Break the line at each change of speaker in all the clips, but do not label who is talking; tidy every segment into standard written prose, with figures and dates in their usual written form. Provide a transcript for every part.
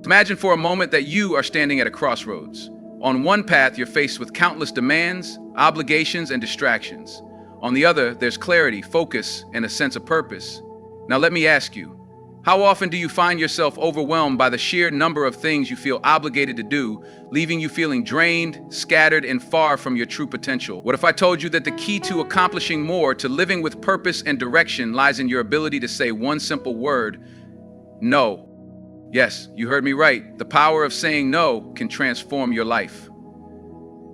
Imagine for a moment that you are standing at a crossroads. On one path, you're faced with countless demands, obligations, and distractions. On the other, there's clarity, focus, and a sense of purpose. Now let me ask you, how often do you find yourself overwhelmed by the sheer number of things you feel obligated to do, leaving you feeling drained, scattered, and far from your true potential? What if I told you that the key to accomplishing more, to living with purpose and direction, lies in your ability to say one simple word: no. Yes, you heard me right. The power of saying no can transform your life.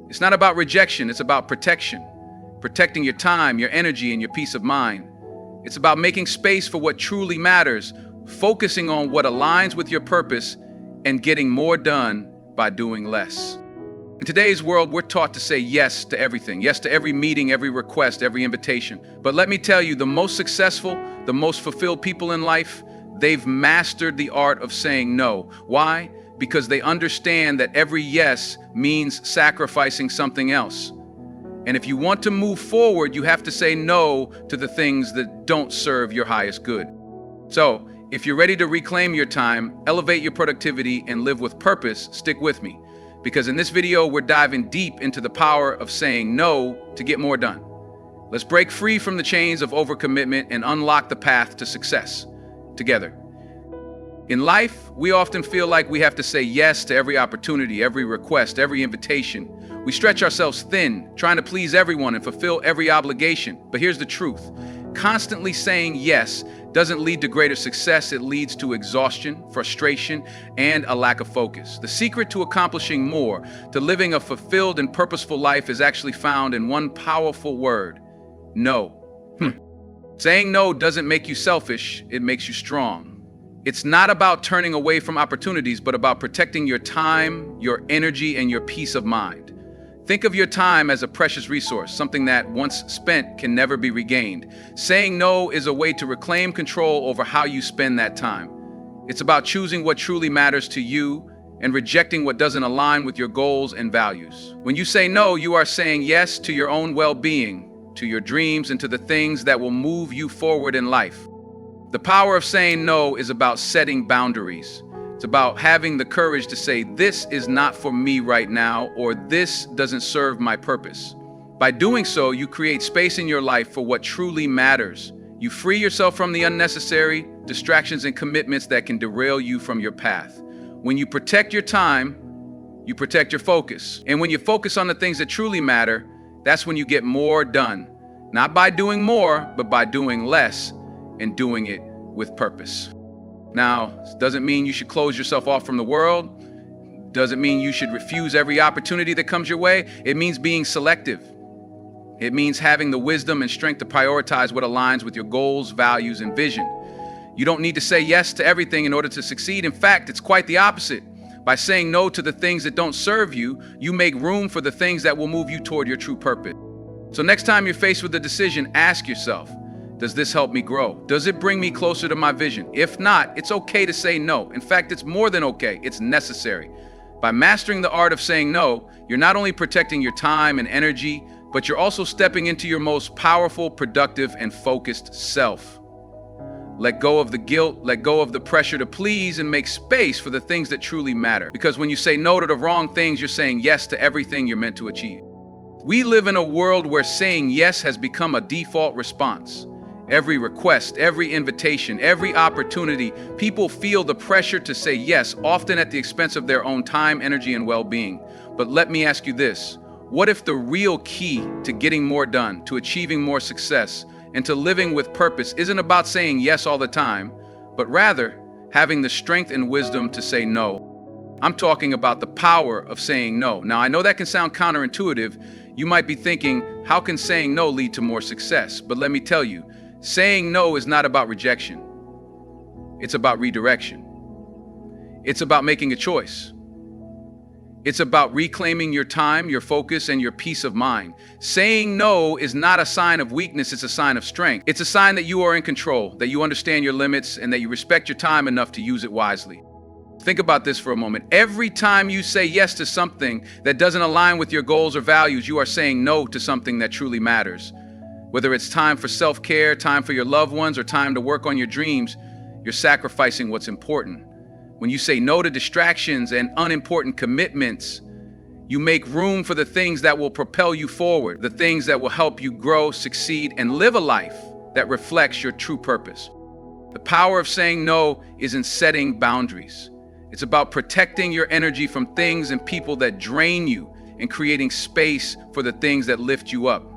It's not about rejection, it's about protection. Protecting your time, your energy, and your peace of mind. It's about making space for what truly matters, focusing on what aligns with your purpose, and getting more done by doing less. In today's world, we're taught to say yes to everything. Yes to every meeting, every request, every invitation. But let me tell you, the most successful, the most fulfilled people in life, they've mastered the art of saying no. Why? Because they understand that every yes means sacrificing something else. And if you want to move forward, you have to say no to the things that don't serve your highest good. So, if you're ready to reclaim your time, elevate your productivity, and live with purpose, stick with me. Because in this video, we're diving deep into the power of saying no to get more done. Let's break free from the chains of overcommitment and unlock the path to success together. In life, we often feel like we have to say yes to every opportunity, every request, every invitation. We stretch ourselves thin, trying to please everyone and fulfill every obligation. But here's the truth. Constantly saying yes doesn't lead to greater success. It leads to exhaustion, frustration, and a lack of focus. The secret to accomplishing more, to living a fulfilled and purposeful life, is actually found in one powerful word: no. Saying no doesn't make you selfish, it makes you strong. It's not about turning away from opportunities, but about protecting your time, your energy, and your peace of mind. Think of your time as a precious resource, something that, once spent, can never be regained. Saying no is a way to reclaim control over how you spend that time. It's about choosing what truly matters to you and rejecting what doesn't align with your goals and values. When you say no, you are saying yes to your own well-being, to your dreams, and to the things that will move you forward in life. The power of saying no is about setting boundaries. It's about having the courage to say, this is not for me right now, or this doesn't serve my purpose. By doing so, you create space in your life for what truly matters. You free yourself from the unnecessary distractions and commitments that can derail you from your path. When you protect your time, you protect your focus. And when you focus on the things that truly matter, that's when you get more done. Not by doing more, but by doing less and doing it with purpose. Now, this doesn't mean you should close yourself off from the world. Doesn't mean you should refuse every opportunity that comes your way. It means being selective. It means having the wisdom and strength to prioritize what aligns with your goals, values, and vision. You don't need to say yes to everything in order to succeed. In fact, it's quite the opposite. By saying no to the things that don't serve you, you make room for the things that will move you toward your true purpose. So next time you're faced with a decision, ask yourself, does this help me grow? Does it bring me closer to my vision? If not, it's okay to say no. In fact, it's more than okay, it's necessary. By mastering the art of saying no, you're not only protecting your time and energy, but you're also stepping into your most powerful, productive, and focused self. Let go of the guilt, let go of the pressure to please, and make space for the things that truly matter. Because when you say no to the wrong things, you're saying yes to everything you're meant to achieve. We live in a world where saying yes has become a default response. Every request, every invitation, every opportunity, people feel the pressure to say yes, often at the expense of their own time, energy, and well-being. But let me ask you this. What if the real key to getting more done, to achieving more success, and to living with purpose isn't about saying yes all the time, but rather having the strength and wisdom to say no? I'm talking about the power of saying no. Now, I know that can sound counterintuitive. You might be thinking, how can saying no lead to more success? But let me tell you, saying no is not about rejection. It's about redirection. It's about making a choice. It's about reclaiming your time, your focus, and your peace of mind. Saying no is not a sign of weakness, it's a sign of strength. It's a sign that you are in control, that you understand your limits, and that you respect your time enough to use it wisely. Think about this for a moment. Every time you say yes to something that doesn't align with your goals or values, you are saying no to something that truly matters. Whether it's time for self-care, time for your loved ones, or time to work on your dreams, you're sacrificing what's important. When you say no to distractions and unimportant commitments, you make room for the things that will propel you forward, the things that will help you grow, succeed, and live a life that reflects your true purpose. The power of saying no is in setting boundaries. It's about protecting your energy from things and people that drain you and creating space for the things that lift you up.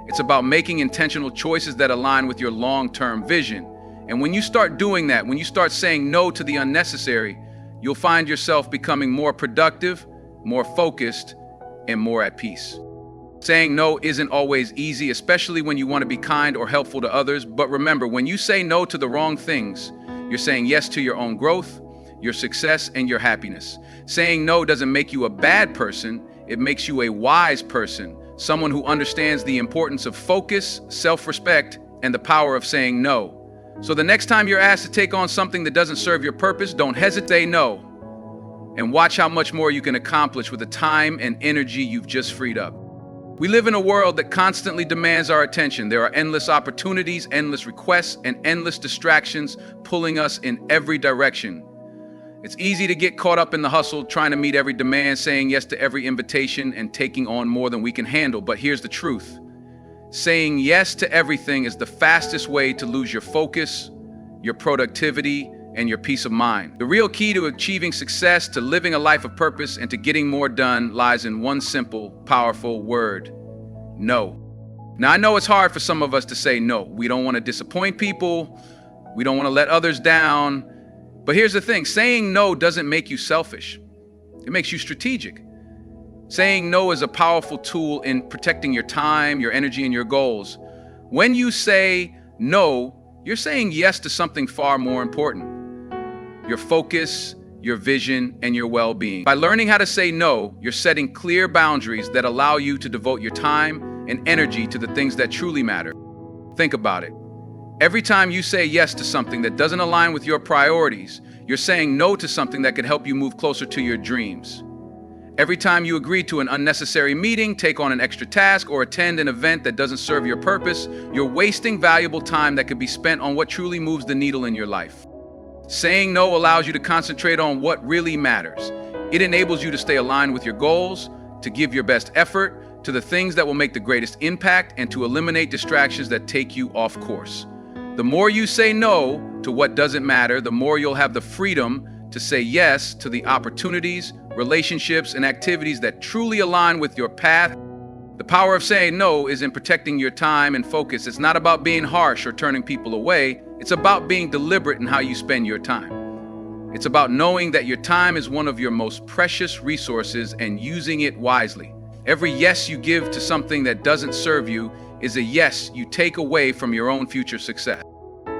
It's about making intentional choices that align with your long-term vision. And when you start doing that, when you start saying no to the unnecessary, you'll find yourself becoming more productive, more focused, and more at peace. Saying no isn't always easy, especially when you want to be kind or helpful to others. But remember, when you say no to the wrong things, you're saying yes to your own growth, your success, and your happiness. Saying no doesn't make you a bad person, it makes you a wise person, someone who understands the importance of focus, self-respect, and the power of saying no. So the next time you're asked to take on something that doesn't serve your purpose, don't hesitate, say no, and watch how much more you can accomplish with the time and energy you've just freed up. We live in a world that constantly demands our attention. There are endless opportunities, endless requests, and endless distractions pulling us in every direction. It's easy to get caught up in the hustle, trying to meet every demand, saying yes to every invitation, and taking on more than we can handle. But here's the truth. Saying yes to everything is the fastest way to lose your focus, your productivity, and your peace of mind. The real key to achieving success, to living a life of purpose, and to getting more done lies in one simple, powerful word: no. Now, I know it's hard for some of us to say no. We don't want to disappoint people. We don't want to let others down. But here's the thing, saying no doesn't make you selfish. It makes you strategic. Saying no is a powerful tool in protecting your time, your energy, and your goals. When you say no, you're saying yes to something far more important: your focus, your vision, and your well-being. By learning how to say no, you're setting clear boundaries that allow you to devote your time and energy to the things that truly matter. Think about it. Every time you say yes to something that doesn't align with your priorities, you're saying no to something that could help you move closer to your dreams. Every time you agree to an unnecessary meeting, take on an extra task, or attend an event that doesn't serve your purpose, you're wasting valuable time that could be spent on what truly moves the needle in your life. Saying no allows you to concentrate on what really matters. It enables you to stay aligned with your goals, to give your best effort to the things that will make the greatest impact, and to eliminate distractions that take you off course. The more you say no to what doesn't matter, the more you'll have the freedom to say yes to the opportunities, relationships, and activities that truly align with your path. The power of saying no is in protecting your time and focus. It's not about being harsh or turning people away. It's about being deliberate in how you spend your time. It's about knowing that your time is one of your most precious resources and using it wisely. Every yes you give to something that doesn't serve you is a yes you take away from your own future success.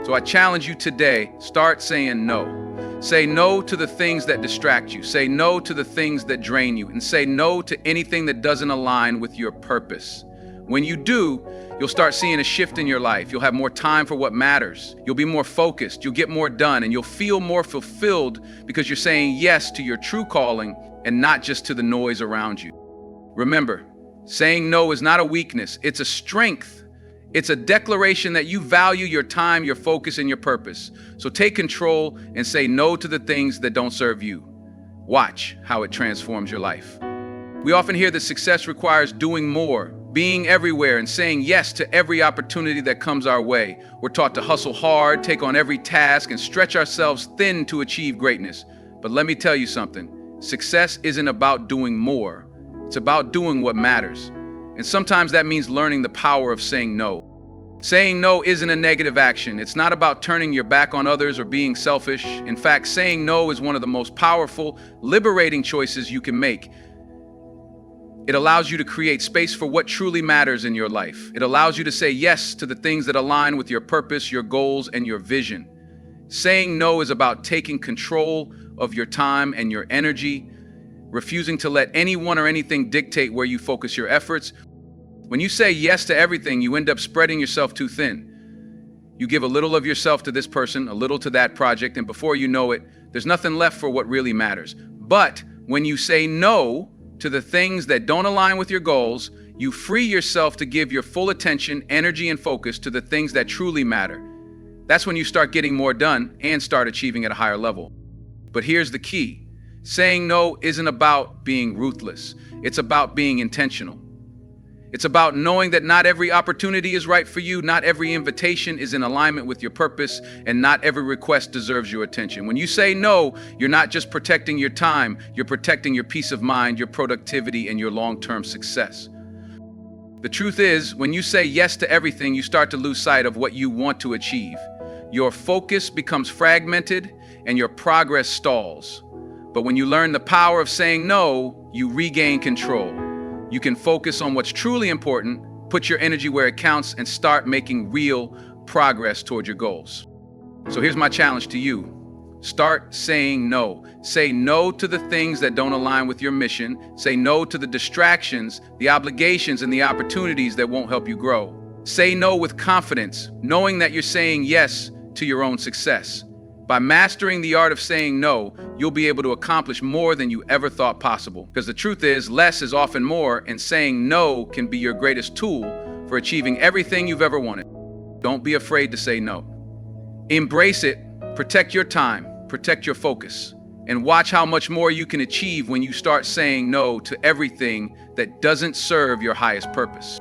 So I challenge you today, start saying no. Say no to the things that distract you. Say no to the things that drain you. And say no to anything that doesn't align with your purpose. When you do, you'll start seeing a shift in your life. You'll have more time for what matters. You'll be more focused. You'll get more done. And you'll feel more fulfilled because you're saying yes to your true calling and not just to the noise around you. Remember, saying no is not a weakness. It's a strength. It's a declaration that you value your time, your focus, and your purpose. So take control and say no to the things that don't serve you. Watch how it transforms your life. We often hear that success requires doing more, being everywhere, and saying yes to every opportunity that comes our way. We're taught to hustle hard, take on every task, and stretch ourselves thin to achieve greatness. But let me tell you something. Success isn't about doing more. It's about doing what matters. And sometimes that means learning the power of saying no. Saying no isn't a negative action. It's not about turning your back on others or being selfish. In fact, saying no is one of the most powerful, liberating choices you can make. It allows you to create space for what truly matters in your life. It allows you to say yes to the things that align with your purpose, your goals, and your vision. Saying no is about taking control of your time and your energy, refusing to let anyone or anything dictate where you focus your efforts. When you say yes to everything, you end up spreading yourself too thin. You give a little of yourself to this person, a little to that project, and before you know it, there's nothing left for what really matters. But when you say no to the things that don't align with your goals, you free yourself to give your full attention, energy, and focus to the things that truly matter. That's when you start getting more done and start achieving at a higher level. But here's the key. Saying no isn't about being ruthless. It's about being intentional. It's about knowing that not every opportunity is right for you, not every invitation is in alignment with your purpose, and not every request deserves your attention. When you say no, you're not just protecting your time, you're protecting your peace of mind, your productivity, and your long-term success. The truth is, when you say yes to everything, you start to lose sight of what you want to achieve. Your focus becomes fragmented, and your progress stalls. But when you learn the power of saying no, you regain control. You can focus on what's truly important, put your energy where it counts, and start making real progress toward your goals. So here's my challenge to you. Start saying no. Say no to the things that don't align with your mission. Say no to the distractions, the obligations, and the opportunities that won't help you grow. Say no with confidence, knowing that you're saying yes to your own success. By mastering the art of saying no, you'll be able to accomplish more than you ever thought possible. Because the truth is, less is often more, and saying no can be your greatest tool for achieving everything you've ever wanted. Don't be afraid to say no. Embrace it, protect your time, protect your focus, and watch how much more you can achieve when you start saying no to everything that doesn't serve your highest purpose.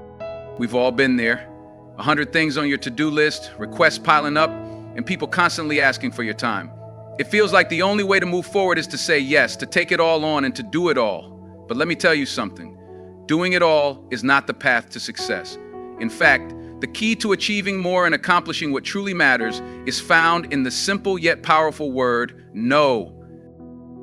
We've all been there. 100 things on your to-do list, requests piling up, and people constantly asking for your time. It feels like the only way to move forward is to say yes, to take it all on and to do it all. But let me tell you something. Doing it all is not the path to success. In fact, the key to achieving more and accomplishing what truly matters is found in the simple yet powerful word, no.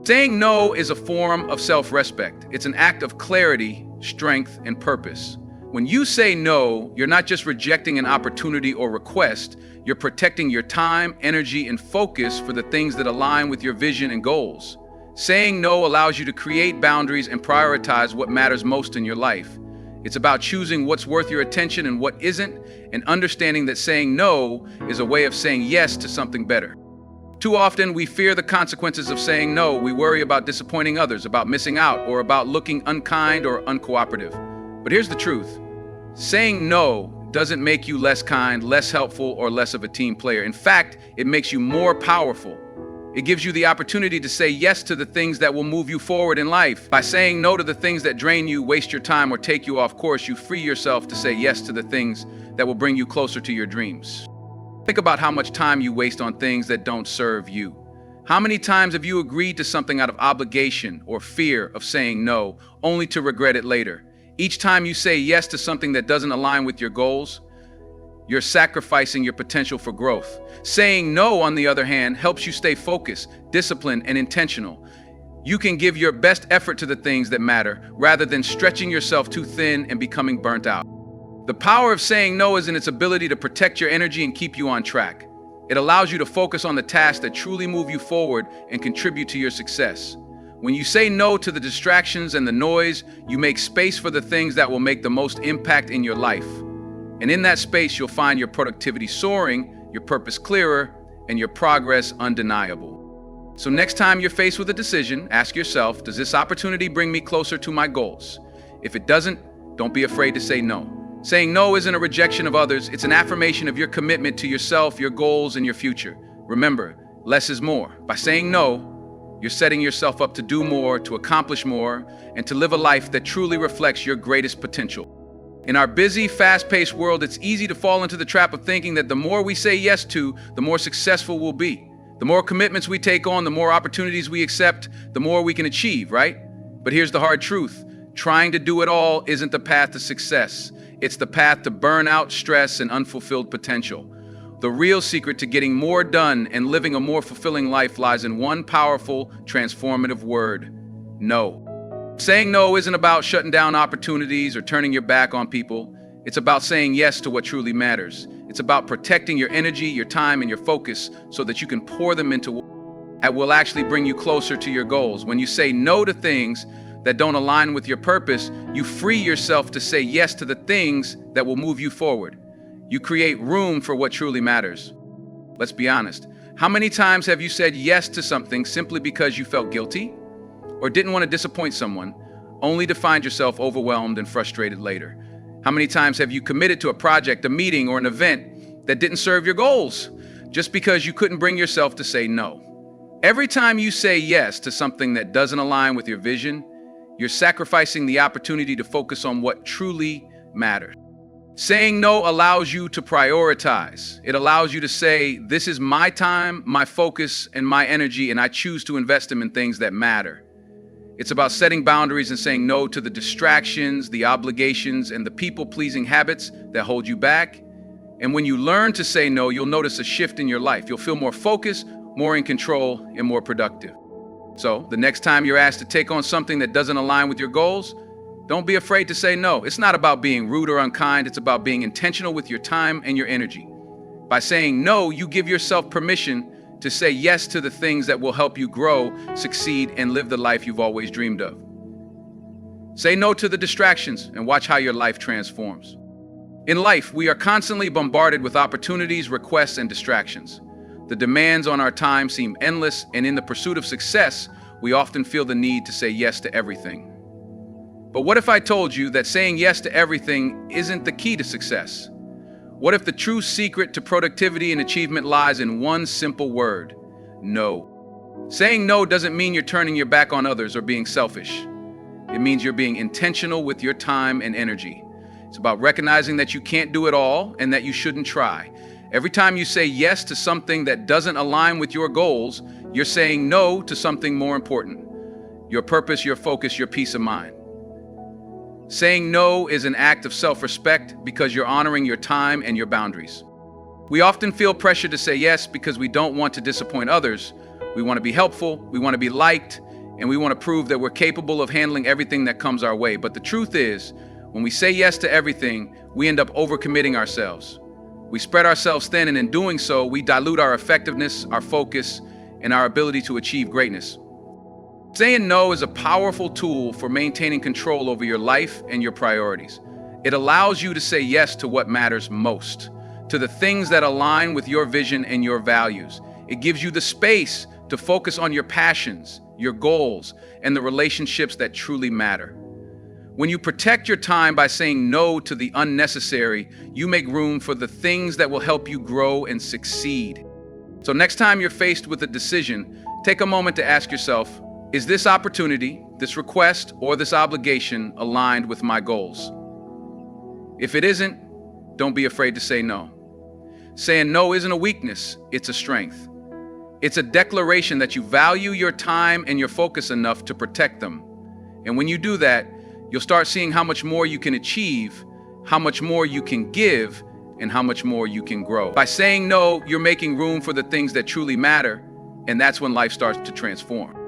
Saying no is a form of self-respect. It's an act of clarity, strength, and purpose. When you say no, you're not just rejecting an opportunity or request, you're protecting your time, energy, and focus for the things that align with your vision and goals. Saying no allows you to create boundaries and prioritize what matters most in your life. It's about choosing what's worth your attention and what isn't, and understanding that saying no is a way of saying yes to something better. Too often, we fear the consequences of saying no. We worry about disappointing others, about missing out, or about looking unkind or uncooperative. But here's the truth. Saying no doesn't make you less kind, less helpful, or less of a team player. In fact, it makes you more powerful. It gives you the opportunity to say yes to the things that will move you forward in life. By saying no to the things that drain you, waste your time, or take you off course, you free yourself to say yes to the things that will bring you closer to your dreams. Think about how much time you waste on things that don't serve you. How many times have you agreed to something out of obligation or fear of saying no, only to regret it later? Each time you say yes to something that doesn't align with your goals, you're sacrificing your potential for growth. Saying no, on the other hand, helps you stay focused, disciplined, and intentional. You can give your best effort to the things that matter, rather than stretching yourself too thin and becoming burnt out. The power of saying no is in its ability to protect your energy and keep you on track. It allows you to focus on the tasks that truly move you forward and contribute to your success. When you say no to the distractions and the noise, you make space for the things that will make the most impact in your life. And in that space, you'll find your productivity soaring, your purpose clearer, and your progress undeniable. So next time you're faced with a decision, ask yourself, does this opportunity bring me closer to my goals? If it doesn't, don't be afraid to say no. Saying no isn't a rejection of others, it's an affirmation of your commitment to yourself, your goals, and your future. Remember, less is more. By saying no, you're setting yourself up to do more, to accomplish more, and to live a life that truly reflects your greatest potential. In our busy, fast-paced world, it's easy to fall into the trap of thinking that the more we say yes to, the more successful we'll be. The more commitments we take on, the more opportunities we accept, the more we can achieve, right? But here's the hard truth. Trying to do it all isn't the path to success. It's the path to burnout, stress, and unfulfilled potential. The real secret to getting more done and living a more fulfilling life lies in one powerful, transformative word: no. Saying no isn't about shutting down opportunities or turning your back on people. It's about saying yes to what truly matters. It's about protecting your energy, your time, and your focus so that you can pour them into what will actually bring you closer to your goals. When you say no to things that don't align with your purpose, you free yourself to say yes to the things that will move you forward. You create room for what truly matters. Let's be honest. How many times have you said yes to something simply because you felt guilty or didn't want to disappoint someone, only to find yourself overwhelmed and frustrated later? How many times have you committed to a project, a meeting, or an event that didn't serve your goals just because you couldn't bring yourself to say no? Every time you say yes to something that doesn't align with your vision, you're sacrificing the opportunity to focus on what truly matters. Saying no allows you to prioritize. It allows you to say, this is my time, my focus, and my energy, and I choose to invest them in things that matter. It's about setting boundaries and saying no to the distractions, the obligations, and the people-pleasing habits that hold you back. And when you learn to say no, you'll notice a shift in your life. You'll feel more focused, more in control, and more productive. So, the next time you're asked to take on something that doesn't align with your goals, don't be afraid to say no. It's not about being rude or unkind. It's about being intentional with your time and your energy. By saying no, you give yourself permission to say yes to the things that will help you grow, succeed, and live the life you've always dreamed of. Say no to the distractions and watch how your life transforms. In life, we are constantly bombarded with opportunities, requests, and distractions. The demands on our time seem endless, and in the pursuit of success, we often feel the need to say yes to everything. But what if I told you that saying yes to everything isn't the key to success? What if the true secret to productivity and achievement lies in one simple word: no? Saying no doesn't mean you're turning your back on others or being selfish. It means you're being intentional with your time and energy. It's about recognizing that you can't do it all and that you shouldn't try. Every time you say yes to something that doesn't align with your goals, you're saying no to something more important: your purpose, your focus, your peace of mind. Saying no is an act of self-respect because you're honoring your time and your boundaries. We often feel pressure to say yes because we don't want to disappoint others. We want to be helpful, we want to be liked, and we want to prove that we're capable of handling everything that comes our way. But the truth is, when we say yes to everything, we end up overcommitting ourselves. We spread ourselves thin, and in doing so, we dilute our effectiveness, our focus, and our ability to achieve greatness. Saying no is a powerful tool for maintaining control over your life and your priorities. It allows you to say yes to what matters most, to the things that align with your vision and your values. It gives you the space to focus on your passions, your goals, and the relationships that truly matter. When you protect your time by saying no to the unnecessary, you make room for the things that will help you grow and succeed. So next time you're faced with a decision, take a moment to ask yourself, is this opportunity, this request, or this obligation aligned with my goals? If it isn't, don't be afraid to say no. Saying no isn't a weakness, it's a strength. It's a declaration that you value your time and your focus enough to protect them. And when you do that, you'll start seeing how much more you can achieve, how much more you can give, and how much more you can grow. By saying no, you're making room for the things that truly matter, and that's when life starts to transform.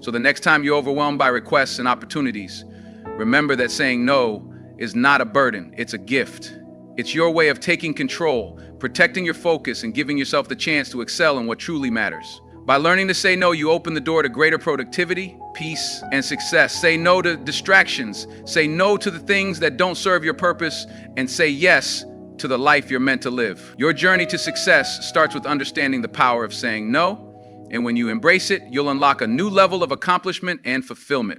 So the next time you're overwhelmed by requests and opportunities, remember that saying no is not a burden, it's a gift. It's your way of taking control, protecting your focus, and giving yourself the chance to excel in what truly matters. By learning to say no, you open the door to greater productivity, peace, and success. Say no to distractions. Say no to the things that don't serve your purpose, and say yes to the life you're meant to live. Your journey to success starts with understanding the power of saying no, and when you embrace it, you'll unlock a new level of accomplishment and fulfillment.